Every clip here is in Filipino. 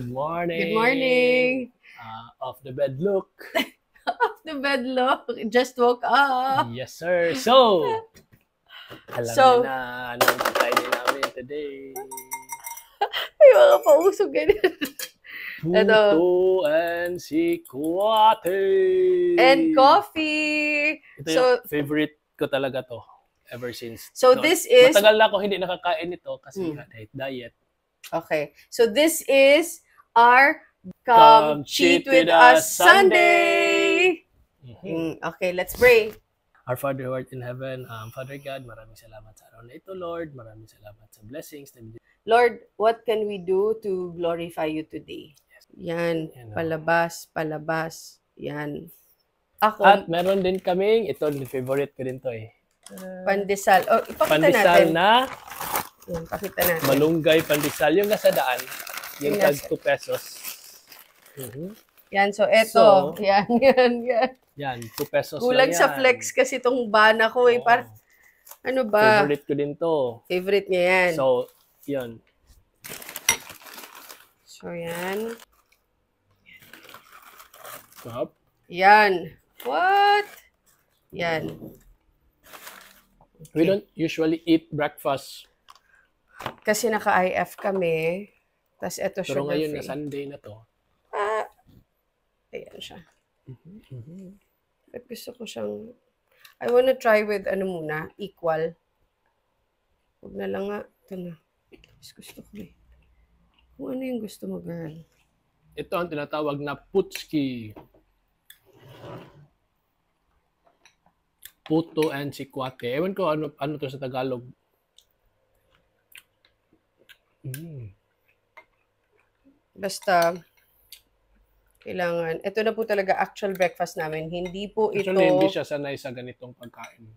Good morning. Good morning. Off the bed look. Off the bed look. Just woke up. Yes, sir. So, alam So- niyo na anong kainin namin today. Ay, mga pausog ganyan. Puto and sikwate. And coffee. Ito So, yung favorite ko talaga to. Ever since. So this is- Matagal na ako hindi nakakain nito kasi diet. okay. So this is our Come Cheat With Us Sunday. Okay, let's pray. Our Father who art in heaven, Father God, maraming salamat sa araw na ito, Lord. Maraming salamat sa blessings na Lord, what can we do to glorify you today? Yan, Yan, oh. palabas. Yan. Ako, At meron din kaming, ito, favorite ko din to eh. pandesal. Oh, ipakita Pandesal natin. na Yan, pakita natin. malunggay pandesal. Yung nasa daan, yung Yung tag nasa- 2 pesos. Yan, so eto. So, yan. Yan, 2 pesos Kulang lang sa yan. flex kasi itong bana ko eh. Oo. Ano ba? Favorite ko din to. Favorite niya yan. So, yun. So, yan. Stop. Yan. What? Yan. We don't usually eat breakfast. Kasi naka-IF kami. Tapos eto Pero sugar ngayon na free. Sunday na to. Ayan siya. But gusto ko siyang... I wanna try with ano muna, equal. Huwag na lang nga. Ito na. Mas gusto ko eh. Kung ano yung gusto mo, girl. Ito ang tinatawag na putski. Puto and sikwate. Ewan ko ano to sa Tagalog. Basta, kailangan. Ito na po talaga actual breakfast namin. Hindi po ito... Actually, hindi siya sanay sa ganitong pagkain.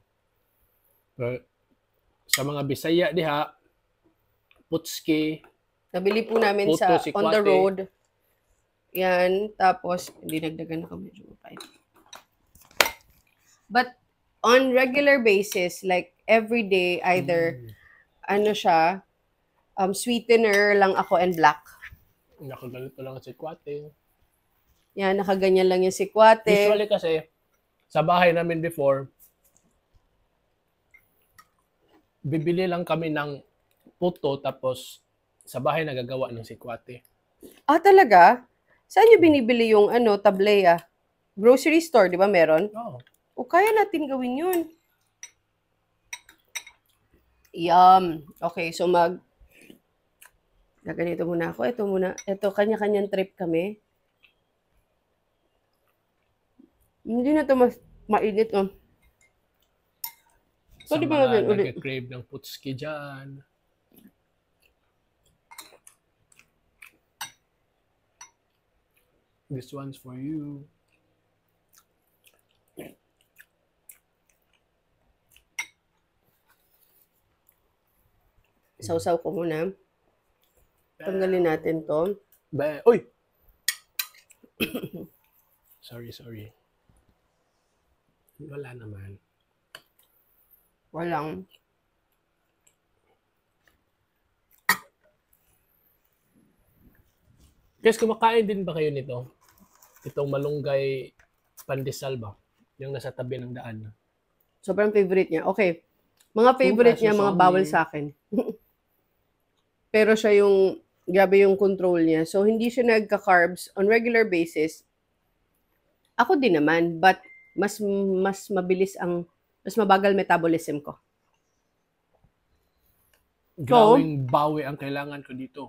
Pero, sa mga Bisaya diha, putski, Nabili po namin Puto, sa sikwate. on the road. Yan. Tapos, hindi nagdagan ako medyo mapait. But, on regular basis, like every day, either, ano siya, sweetener lang ako and black. nakaganito lang si sikwate. Yan, nakaganyan lang yung sikwate. Usually kasi, sa bahay namin before, bibili lang kami ng puto tapos sa bahay nagagawa ng sikwate. Ah, talaga? Saan nyo binibili yung tableya? Grocery store, di ba meron? Oh. O kaya natin gawin yun. Yum. Okay, so gaganito muna ako. Ito muna. Ito, kanya-kanyang trip kami. Hindi na ito mainit, no? Sa Pwede ba natin mga ulit? nagka-crave ng putski dyan. This one's for you. Sausaw ko muna. Tanggalin natin to. Uy! Sorry. Wala naman. Walang. Guys, kumakain din ba kayo nito? Itong malunggay pandesal ba? Yung nasa tabi ng daan. Sobrang favorite niya. Okay. Mga favorite niya, pesos mga only. bawal sa akin. Pero siya yung, grabe yung control niya. So, hindi siya nagka-carbs on regular basis. Ako din naman, but mas mabagal metabolism ko. Gawing bawi ang kailangan ko dito.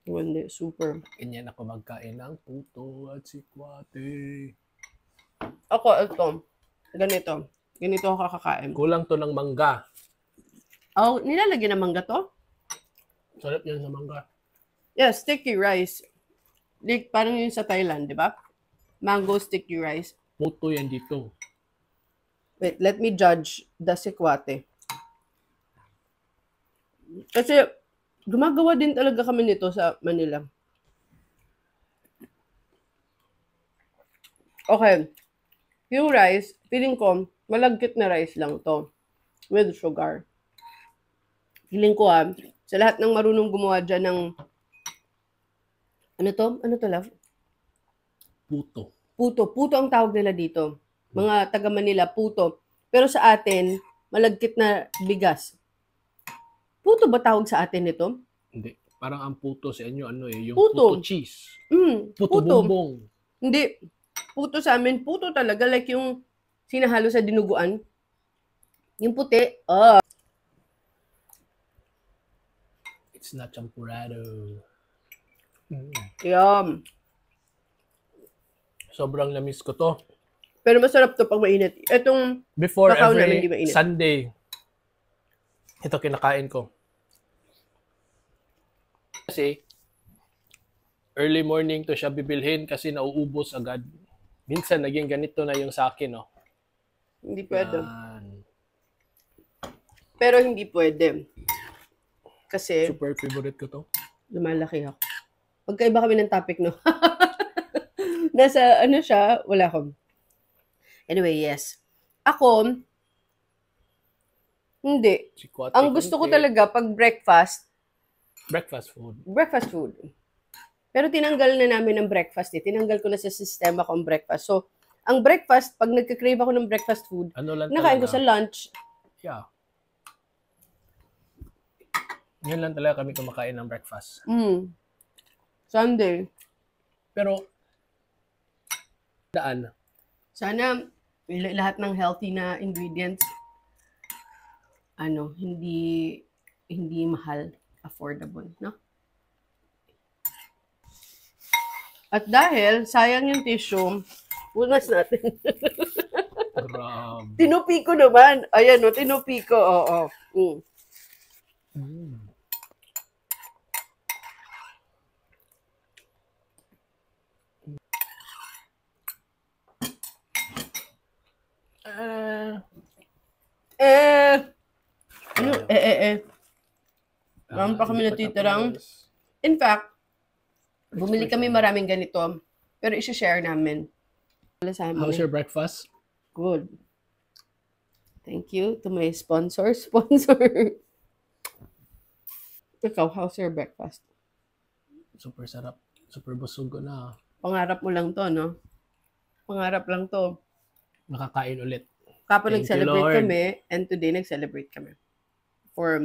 Hindi, super. Ganyan ako magkain ng puto at sikwate. Ako, ito. Ganito. Ganito ako kakakain. Kulang to ng mangga. Oh, nilalagyan ng mangga to? Sarap yan sa mangga. Yeah, sticky rice. Like, parang yun sa Thailand, di ba? Mango sticky rice. Puto yan dito. Wait, let me judge the sikwate. Kasi, gumagawa din talaga kami nito sa Manila. Okay. Yung rice, feeling ko, malagkit na rice lang to. With sugar. Feeling ko sa lahat ng marunong gumawa dyan ng Ano to? Ano to, love? Puto. Puto. Puto ang tawag nila dito. Mga taga Manila, puto. Pero sa atin, malagkit na bigas. Puto ba tawag sa atin nito? Hindi. Parang ang puto sa inyo, ano eh, yung Puto. puto cheese. Puto. Puto bumbong. Hindi. Puto sa amin, puto talaga. Like yung sinahalo sa dinuguan. Yung puti. It's not champurado. Yum. Sobrang lamis ko to. Pero masarap to pag mainit. Itong Before kakao namin, di every mainit. Sunday, ito kinakain ko. Kasi, early morning to siya bibilhin kasi nauubos agad. Minsan, naging ganito na yung sa akin, no? Hindi pwede. Yan. Pero hindi pwede. Kasi Super favorite ko to. lumalaki ako. Magkaiba kami ng topic, no? Nasa, ano siya, wala akong. Anyway, yes. Ako, hindi. Si Kwate Ang gusto ko konti. talaga pag breakfast Breakfast food. Pero tinanggal na namin ang breakfast eh. Tinanggal ko na sa sistema ko ang breakfast. So, ang breakfast, pag nagka-crave ako ng breakfast food, Ano lang nakain ko talaga? sa lunch. Yeah. Yun lang talaga kami kumakain ng breakfast. Sunday. Pero, daan. Sana lahat ng healthy na ingredients hindi mahal, affordable, no? At dahil sayang yung tissue, punas natin. Grabe. Tinupi ko naman. Ayan, no, tinupi ko. Oo. Meron pa kami natitirang. In fact, bumili kami maraming ganito. Pero isi-share namin. How's your breakfast? Good. Thank you to my sponsor. Ikaw, how's your breakfast? Super sarap. Super busog ko na. Pangarap mo lang to, no? Pangarap lang to. Nakakain ulit. Kapag Thank you, nag-celebrate Lord. kami, and today nag-celebrate kami. For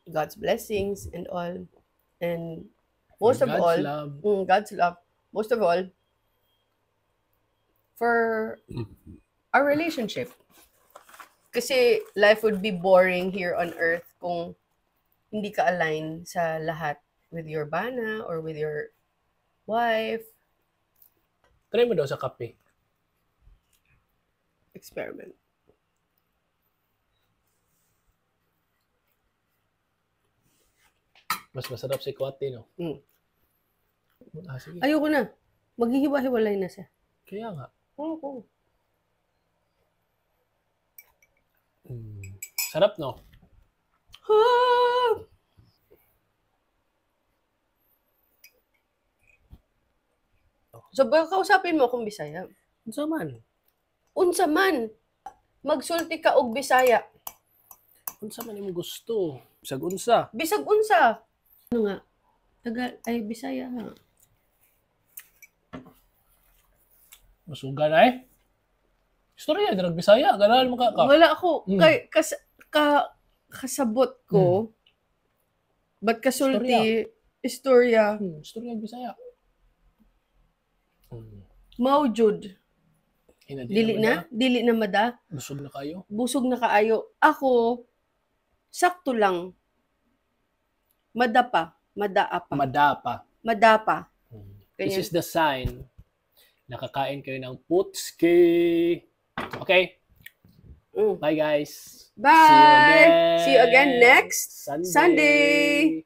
God's blessings and all. And most of all, God's love. Most of all, for our relationship. Kasi life would be boring here on earth kung hindi ka align sa lahat with your bana or with your wife. Try mo daw sa kape. Experiment. Mas masarap si Kwate, no? Sige. Ayoko na. Maghihiwa-hiwalay na siya. Kaya nga. Oo. Sarap, no? So, baka kausapin mo akong Bisaya. Unsa man? Unsa man. Magsulti ka og Bisaya. Unsa man imong gusto? Bisag unsa? Bisag unsa. Ano nga? Bisaya ha. Masugan ay? Istorya, dirag Bisaya. Ganahan mo ka. Wala ako. Kay, kasabot ko. Ba't kasulti? Istorya. Istorya Bisaya. Maujud. Dili na mada. Busog na kayo? Busog na kaayo. Ako, sakto lang. Madapa. Madapa. This is the sign. Nakakain kayo ng putski. Okay? Bye, guys. Bye! See you again next Sunday.